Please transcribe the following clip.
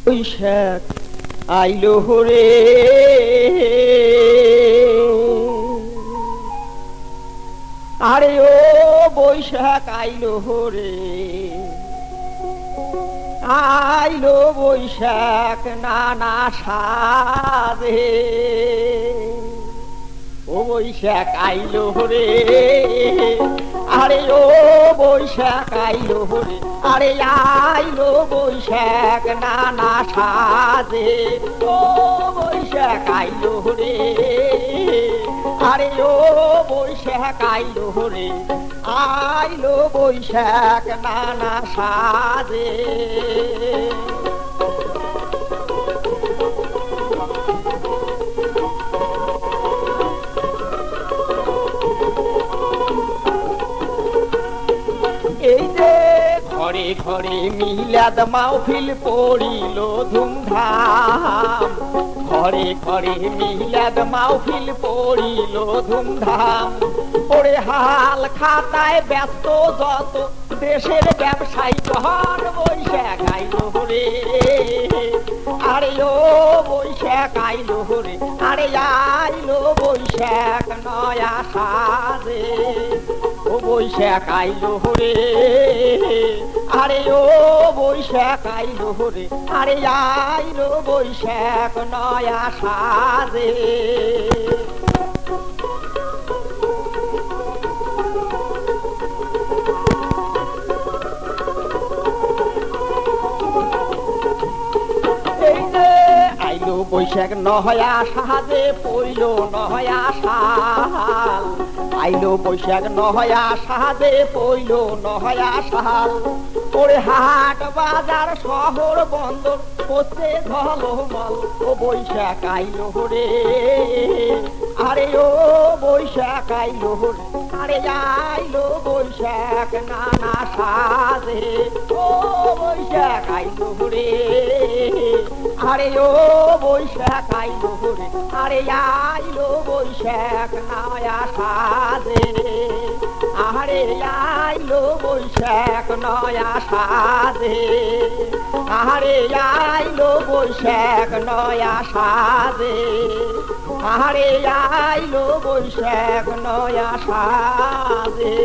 বৈশাখ আইলো রে, আরে ও বৈশাখ আইলো রে, আইলো বৈশাখ নানা সাজে। ও বৈশাখ আইলো রে, আরে ও বৈশাখ আইলো রে, আরে আইলো বৈশাখ নানা সাজে। ও বৈশাখ আইলো রে, আরে ও বৈশাখ আইলো রে, আইলো বৈশাখ নানা সাজে। এই যে ঘরে ঘরে মিলাদ মাহফিল পড়িল ধুমধাম, ঘরে ঘরে মিলাদ মাহফিল পড়িল ধুমধাম। ওরে হাল খাতায় ব্যস্ত যত দেশের ব্যবসায়ী ঘর বৈশাখ আইলো রে, আরে ও বৈশাখ আইলো রে, আরে আইলো বৈশাখ নয়া সাজে। ও বৈশাখ আইলো রে, আরে ও বৈশাখ আইলো রে, আরে আইলো বৈশাখ নয়া সাজে। এই যে আইলো বৈশাখ নয়া সাজে, পইল নয়া সাল। আইলো বৈশাখ নয়া সাজে, পইল নয়া সাল। ওরে হাট বাজার শহর বন্দর করতে ঝলমল। ও বৈশাখ আইলো রে, আরে ও বৈশাখ আইলো রে, আরে আইলো বৈশাখ নানা সাজে। ও বৈশাখ আইলো রে, আরে ও বৈশাখ আইলো রে, আরে আইলো বৈশাখ নয়া সাজে। আরে আইলো বৈশাখ নয়া সাজে, আরে আইলো বৈশাখ নয়া সাজে, আরে আইলো বৈশাখ নয়া সাজে।